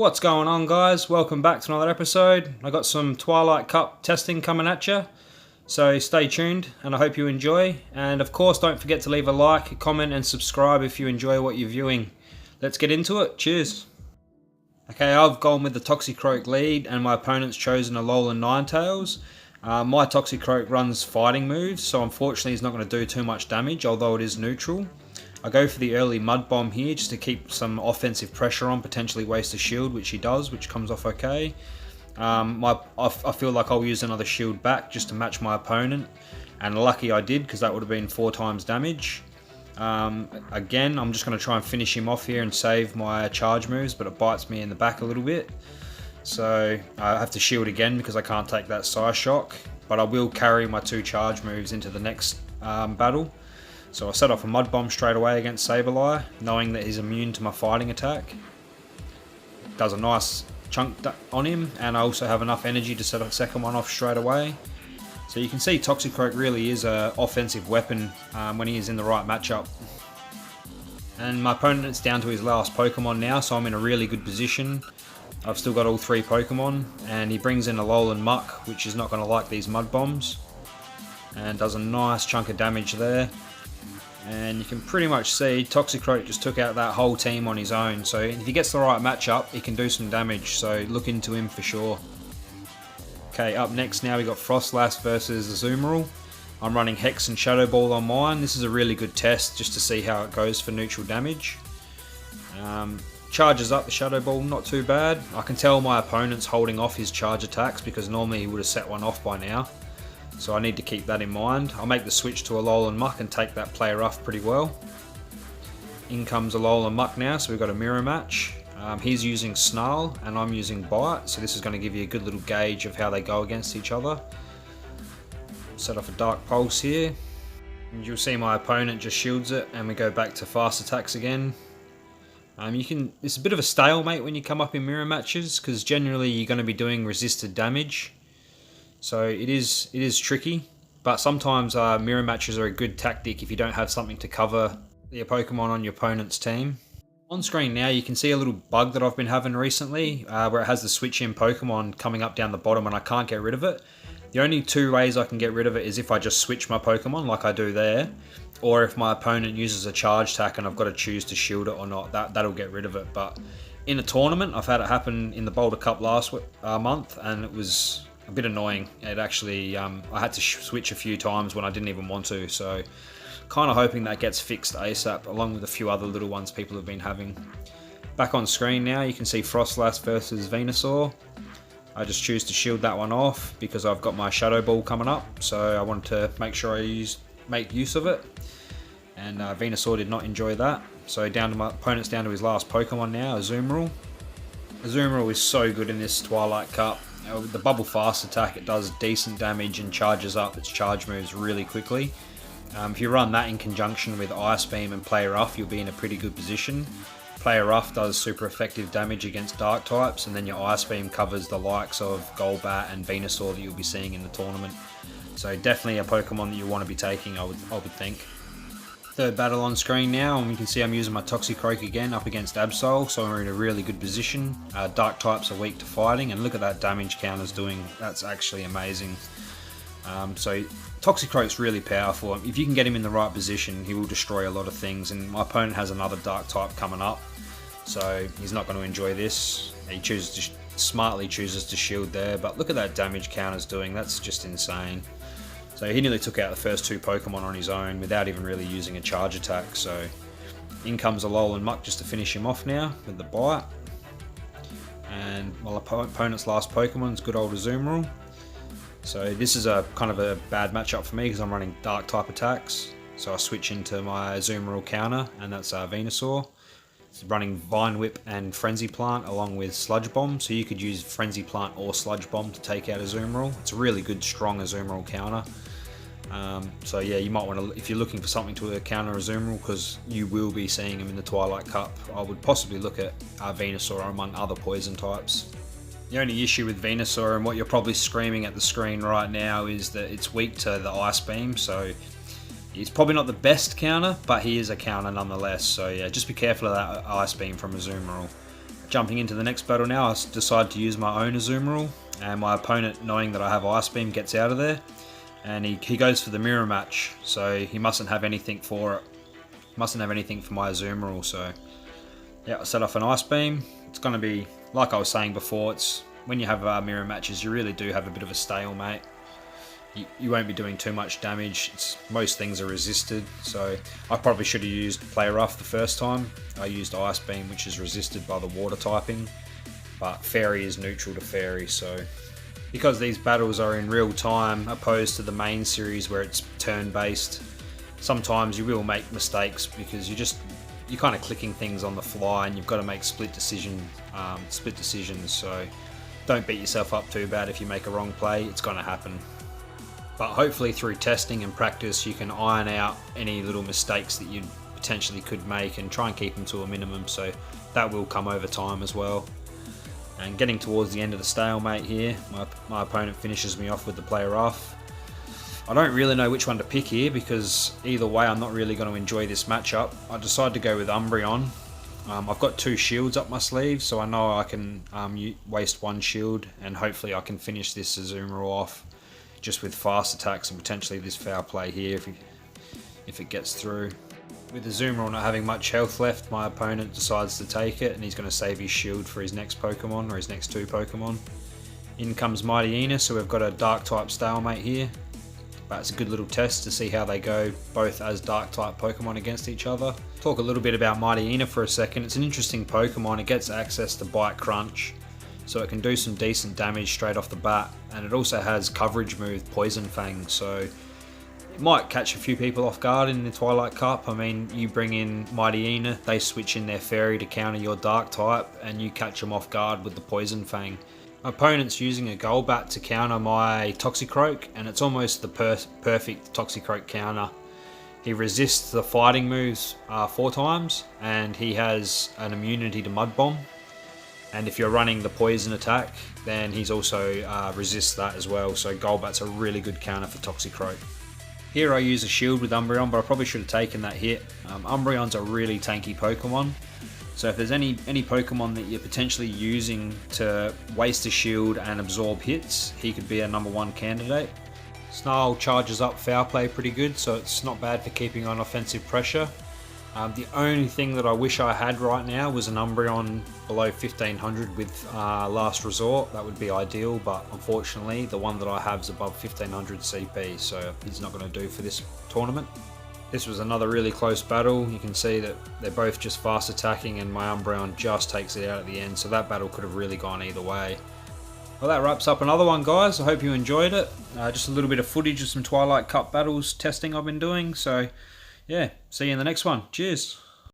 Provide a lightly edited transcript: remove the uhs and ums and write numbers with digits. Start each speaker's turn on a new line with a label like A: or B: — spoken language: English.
A: What's going on, guys? Welcome back to another episode. I got some Twilight Cup testing coming at you, so stay tuned and I hope you enjoy. And of course, don't forget to leave a like, comment and subscribe if you enjoy what you're viewing. Let's get into it. Cheers. Okay, I've gone with the Toxicroak lead and my opponent's chosen a Alolan Ninetales. My Toxicroak runs fighting moves, so unfortunately he's not going to do too much damage, although it is neutral. I go for the early Mud Bomb here just to keep some offensive pressure on, potentially waste a shield, which he does, which comes off okay. I feel like I'll use another shield back just to match my opponent, and lucky I did because that would have been 4 times damage. Again, I'm just going to try and finish him off here and save my charge moves, but it bites me in the back a little bit. So I have to shield again because I can't take that Psy Shock, but I will carry my 2 charge moves into the next battle. So I set off a Mud Bomb straight away against Sableye, knowing that he's immune to my fighting attack. Does a nice chunk on him, and I also have enough energy to set a second one off straight away. So you can see Toxicroak really is an offensive weapon when he is in the right matchup. And my opponent's down to his last Pokemon now, so I'm in a really good position. I've still got all 3 Pokemon, and he brings in a Alolan Muck, which is not going to like these Mud Bombs. And does a nice chunk of damage there. And you can pretty much see Toxicroak just took out that whole team on his own, so if he gets the right matchup he can do some damage, so look into him for sure. Okay, up next now we got Frostlass versus Azumaril. I'm running Hex and Shadow Ball on mine. This is a really good test just to see how it goes for neutral damage. Charges up the Shadow Ball, not too bad. I can tell my opponent's holding off his charge attacks because normally he would have set one off by now. So I need to keep that in mind. I'll make the switch to Alolan Muck and take that play rough pretty well. In comes Alolan Muck now, so we've got a mirror match. He's using Snarl and I'm using Bite, so this is going to give you a good little gauge of how they go against each other. Set off a Dark Pulse here. And you'll see my opponent just shields it and we go back to fast attacks again. It's a bit of a stalemate when you come up in mirror matches because generally you're going to be doing resisted damage. So it is tricky, but sometimes mirror matches are a good tactic if you don't have something to cover your Pokemon on your opponent's team. On screen now you can see a little bug that I've been having recently where it has the switch in Pokemon coming up down the bottom and I can't get rid of it. The only 2 ways I can get rid of it is if I just switch my Pokemon like I do there, or if my opponent uses a charge attack and I've got to choose to shield it or not, that'll get rid of it. But in a tournament, I've had it happen in the Boulder Cup last month and it was a bit annoying. It actually, I had to switch a few times when I didn't even want to, so kind of hoping that gets fixed ASAP, along with a few other little ones people have been having. Back on screen now, you can see Frostlass versus Venusaur. I just choose to shield that one off because I've got my Shadow Ball coming up, so I wanted to make sure I make use of it. And Venusaur did not enjoy that, so down to my opponent's down to his last Pokemon now, Azumaril. Azumaril is so good in this Twilight Cup. The Bubble Fast attack, it does decent damage and charges up its charge moves really quickly. If you run that in conjunction with Ice Beam and Play Rough, you'll be in a pretty good position. Play Rough does super effective damage against Dark types, and then your Ice Beam covers the likes of Golbat and Venusaur that you'll be seeing in the tournament. So definitely a Pokemon that you want to be taking, I would think. Third battle on screen now, and you can see I'm using my Toxicroak again up against Absol, so we're in a really good position. Dark types are weak to fighting, and look at that damage counter's doing. That's actually amazing. So Toxicroak's really powerful. If you can get him in the right position, he will destroy a lot of things, and my opponent has another Dark type coming up, so he's not going to enjoy this. He smartly chooses to shield there, but look at that damage counter's doing. That's just insane. So he nearly took out the first 2 Pokemon on his own without even really using a charge attack. So in comes Alolan Muck just to finish him off now with the Bite. And my opponent's last Pokemon's good old Azumaril. So this is a kind of a bad matchup for me because I'm running Dark type attacks. So I switch into my Azumaril counter, and that's Venusaur. It's running Vine Whip and Frenzy Plant along with Sludge Bomb, so you could use Frenzy Plant or Sludge Bomb to take out Azumaril. It's a really good strong Azumaril counter. So yeah, you might want to, if you're looking for something to counter Azumaril, because you will be seeing him in the Twilight Cup, I would possibly look at Venusaur among other poison types. The only issue with Venusaur, and what you're probably screaming at the screen right now, is that it's weak to the Ice Beam, so He's probably not the best counter, but he is a counter nonetheless. So yeah, just be careful of that Ice Beam from Azumaril. Jumping into the next battle now, I decide to use my own Azumaril, and my opponent, knowing that I have Ice Beam, gets out of there, and he goes for the mirror match, so he mustn't have anything for it. Mustn't have anything for my Azumaril, so yeah, I set off an Ice Beam. It's going to be, like I was saying before, it's when you have mirror matches, you really do have a bit of a stalemate. You won't be doing too much damage. Most things are resisted, so I probably should have used Play Rough the first time. I used Ice Beam, which is resisted by the water typing, but Fairy is neutral to Fairy, so because these battles are in real time opposed to the main series where it's turn-based, sometimes you will make mistakes because you're kind of clicking things on the fly and you've got to make split decisions, so don't beat yourself up too bad if you make a wrong play. It's going to happen. But hopefully through testing and practice you can iron out any little mistakes that you potentially could make and try and keep them to a minimum, so that will come over time as well. And getting towards the end of the stalemate here, my opponent finishes me off with the Play Rough. I don't really know which one to pick here because either way I'm not really going to enjoy this matchup. I decided to go with Umbreon. I've got 2 shields up my sleeve, so I know I can waste 1 shield and hopefully I can finish this Azumaril off just with fast attacks and potentially this foul play here if it gets through. With Azumaril not having much health left, my opponent decides to take it and he's going to save his shield for his next Pokemon, or his next 2 Pokemon. In comes Mightyena, so we've got a Dark type stalemate here. But it's a good little test to see how they go both as Dark type Pokemon against each other. Talk a little bit about Mightyena for a second. It's an interesting Pokemon. It gets access to Bite Crunch, so it can do some decent damage straight off the bat, and it also has coverage move Poison Fang, so it might catch a few people off guard in the Twilight Cup. I mean, you bring in Mightyena, they switch in their Fairy to counter your Dark type, and you catch them off guard with the Poison Fang. My opponent's using a Golbat to counter my Toxicroak, and it's almost the perfect Toxicroak counter. He resists the fighting moves 4 times, and he has an immunity to Mud Bomb. And if you're running the poison attack, then he's also resists that as well. So Golbat's a really good counter for Toxicroak. Here I use a shield with Umbreon, but I probably should have taken that hit. Umbreon's a really tanky Pokemon. So if there's any Pokemon that you're potentially using to waste a shield and absorb hits, he could be a #1 candidate. Snarl charges up foul play pretty good, so it's not bad for keeping on offensive pressure. The only thing that I wish I had right now was an Umbreon below 1500 with Last Resort. That would be ideal, but unfortunately the one that I have is above 1500 CP, so it's not going to do for this tournament. This was another really close battle. You can see that they're both just fast attacking and my Umbreon just takes it out at the end, so that battle could have really gone either way. Well, that wraps up another one, guys. I hope you enjoyed it. Just a little bit of footage of some Twilight Cup battles testing I've been doing, so yeah, see you in the next one. Cheers.